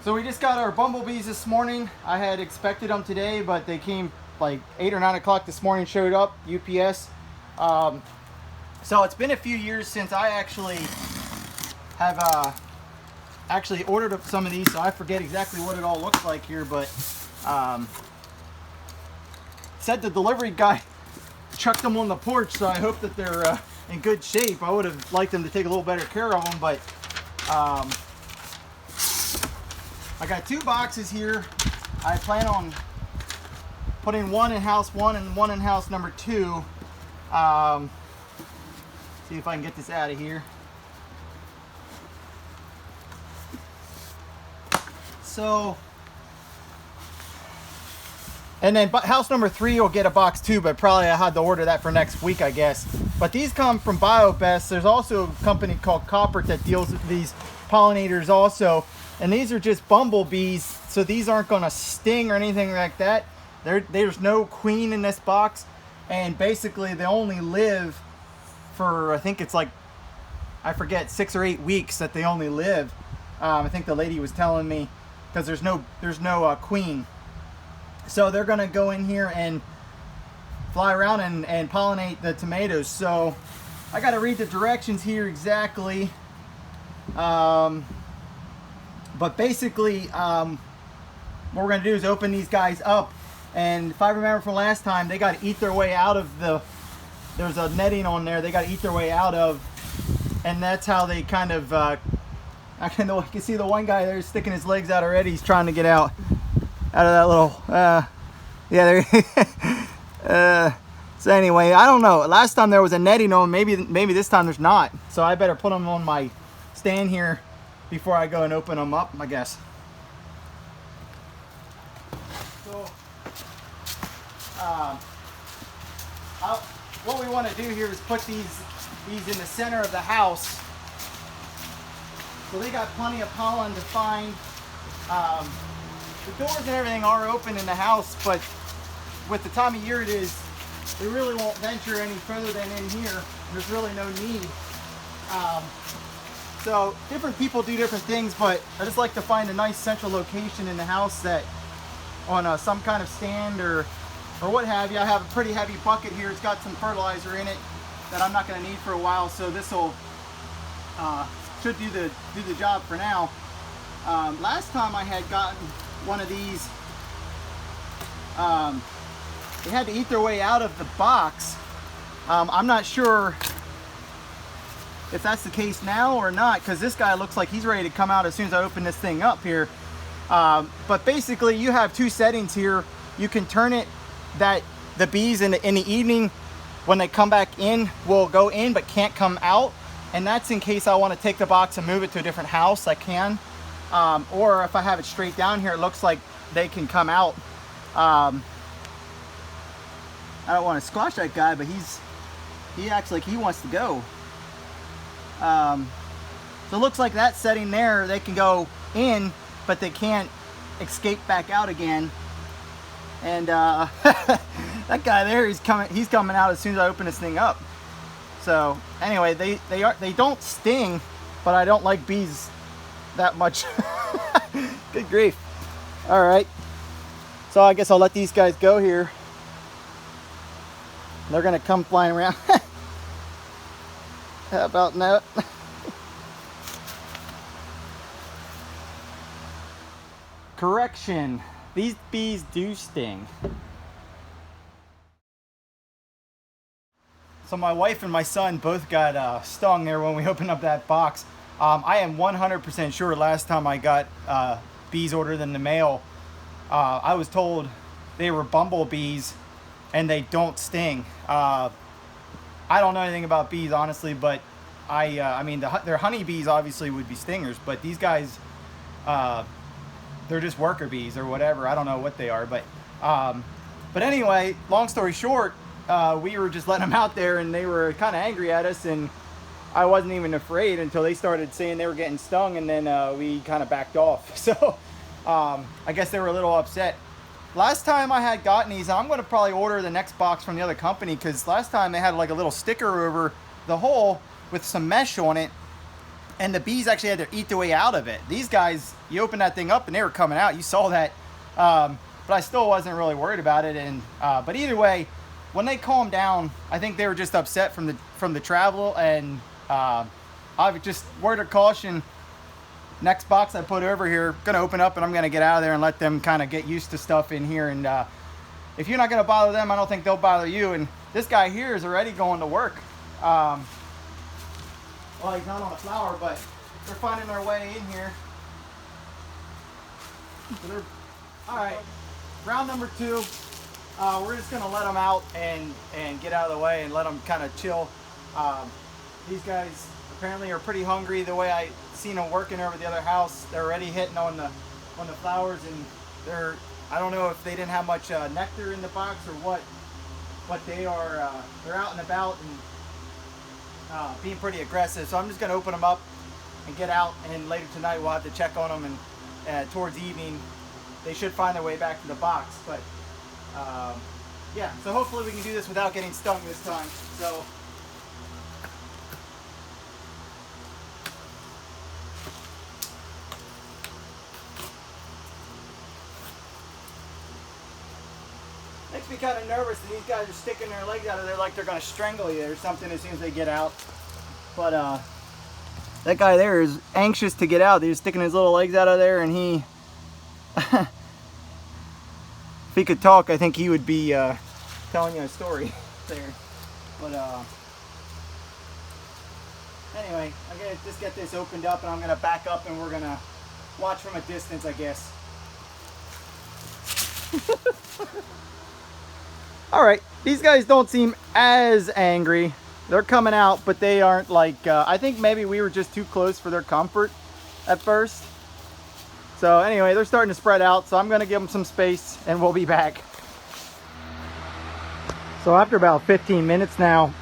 So we just got our bumblebees this morning. I had expected them today, but they came like 8 or 9 o'clock this morning, showed up, UPS. So it's been a few years since I actually have actually ordered some of these, so I forget exactly what it all looks like here, but said the delivery guy chucked them on the porch, so I hope that they're in good shape. I would have liked them to take a little better care of them, but I got 2 boxes here. I plan on putting one in house 1 and one in house number 2. See if I can get this out of here. So, and then house number 3 will get a box too, but probably I had to order that for next week, I guess. But these come from BioBest. There's also a company called Copper that deals with these pollinators also. And these are just bumblebees, so these aren't gonna sting or anything like that. There's no queen in this box. And basically they only live for, I think it's like, I forget, 6 or 8 weeks that they only live. I think the lady was telling me, because there's no queen. So they're gonna go in here and fly around and pollinate the tomatoes. So I gotta read the directions here exactly. But basically, what we're gonna do is open these guys up. And if I remember from last time, they gotta eat their way out of there's a netting on there, they gotta eat their way out of. And that's how they kind of, you can see the one guy there sticking his legs out already. He's trying to get out of that little, yeah, there. So anyway, I don't know. Last time there was a netting on, maybe this time there's not. So I better put them on my stand here before I go and open them up, I guess. So, what we want to do here is put these in the center of the house. So they got plenty of pollen to find. The doors and everything are open in the house, but with the time of year it is, they really won't venture any further than in here. There's really no need. So different people do different things, but I just like to find a nice central location in the house that on some kind of stand or what have you. I have a pretty heavy bucket here. It's got some fertilizer in it that I'm not going to need for a while, so this will should do the job for now. Last time I had gotten one of these, they had to eat their way out of the box. I'm not sure if that's the case now or not, because this guy looks like he's ready to come out as soon as I open this thing up here. But basically you have 2 settings here. You can turn it that the bees in the evening when they come back in will go in but can't come out, and that's in case I want to take the box and move it to a different house. I can, or if I have it straight down here, it looks like they can come out. I don't want to squash that guy, but he acts like he wants to go. So it looks like that setting there, they can go in, but they can't escape back out again. And that guy there, he's coming out as soon as I open this thing up. So anyway, they don't sting, but I don't like bees that much. Good grief. All right. So I guess I'll let these guys go here. They're gonna come flying around. How about that? Correction. These bees do sting. So my wife and my son both got stung there when we opened up that box. I am 100% sure last time I got bees ordered in the mail, I was told they were bumblebees and they don't sting. I don't know anything about bees, honestly, but I mean, their honeybees obviously would be stingers, but these guys, they're just worker bees or whatever. I don't know what they are, but anyway, long story short, we were just letting them out there and they were kind of angry at us, and I wasn't even afraid until they started saying they were getting stung, and then we kind of backed off. So I guess they were a little upset. Last time I had gotten these, I'm going to probably order the next box from the other company, because last time they had like a little sticker over the hole with some mesh on it, and the bees actually had to eat their way out of it. These guys, you open that thing up and they were coming out. You saw that, but I still wasn't really worried about it. And but either way, when they calmed down, I think they were just upset from the travel. And I've just word of caution. Next box I put over here, gonna open up and I'm gonna get out of there and let them kind of get used to stuff in here. And if you're not gonna bother them, I don't think they'll bother you. And this guy here is already going to work. Well, he's not on a flower, but they're finding their way in here. So they're, all right, round number 2. We're just gonna let them out and get out of the way and let them kind of chill. These guys apparently are pretty hungry. The way I seen them working over the other house, they're already hitting on the flowers, and I don't know if they didn't have much nectar in the box or what, but they're out and about and being pretty aggressive. So I'm just gonna open them up and get out, and later tonight we'll have to check on them, and towards evening they should find their way back to the box. But yeah, so hopefully we can do this without getting stung this time. So makes me kind of nervous that these guys are sticking their legs out of there like they're going to strangle you or something as soon as they get out. But that guy there is anxious to get out. He's sticking his little legs out of there, and he if he could talk, I think he would be telling you a story there. But anyway, I'm going to just get this opened up, and I'm going to back up, and we're going to watch from a distance, I guess. Alright, these guys don't seem as angry. They're coming out, but they aren't like, I think maybe we were just too close for their comfort at first. So anyway, they're starting to spread out, so I'm going to give them some space and we'll be back. So after about 15 minutes now,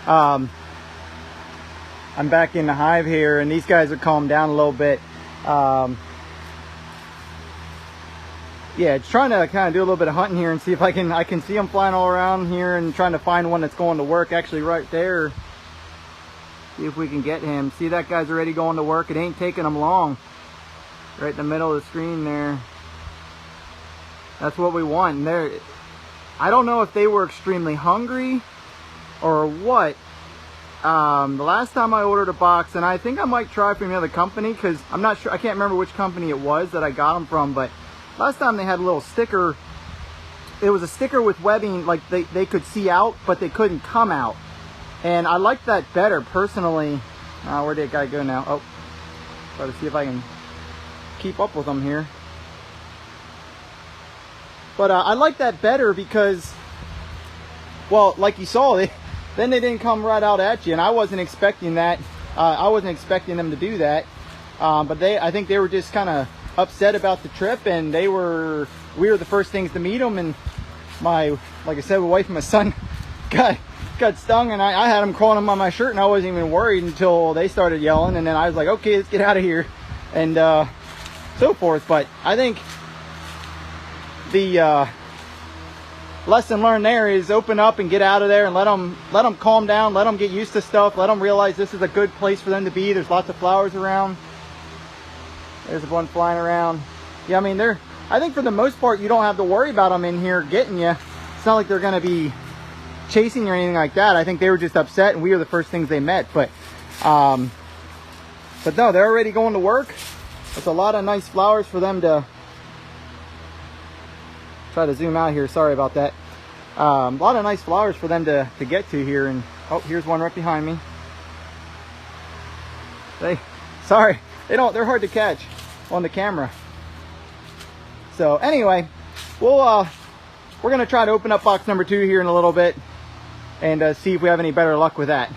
I'm back in the hive here, and these guys are calmed down a little bit. Yeah, it's trying to kind of do a little bit of hunting here and see if I can see them flying all around here, and trying to find one that's going to work. Actually right there, see if we can get him. See, that guy's already going to work. It ain't taking him long. Right in the middle of the screen there. That's what we want. And I don't know if they were extremely hungry or what. The last time I ordered a box, and I think I might try from the other company, because I'm not sure, I can't remember which company it was that I got them from, but last time they had a little sticker. It was a sticker with webbing, like they could see out, but they couldn't come out. And I like that better, personally. Where did that guy go now? Oh, try to see if I can keep up with them here. But I like that better because, well, like you saw, then they didn't come right out at you, and I wasn't expecting that. I wasn't expecting them to do that. But I think they were just kind of upset about the trip, and we were the first things to meet them. And like I said, my wife and my son got stung, and I had them crawling on my shirt, and I wasn't even worried until they started yelling, and then I was like, okay, let's get out of here, and so forth. But I think the lesson learned there is open up and get out of there, and let them calm down, let them get used to stuff, let them realize this is a good place for them to be. There's lots of flowers around. There's one flying around. Yeah, I mean, I think for the most part, you don't have to worry about them in here getting you. It's not like they're going to be chasing you or anything like that. I think they were just upset, and we were the first things they met. But no, they're already going to work. It's a lot of nice flowers for them to... Try to zoom out here. Sorry about that. A lot of nice flowers for them to get to here. And oh, here's one right behind me. Sorry. They're hard to catch on the camera. So anyway, we're gonna try to open up box number 2 here in a little bit, and see if we have any better luck with that.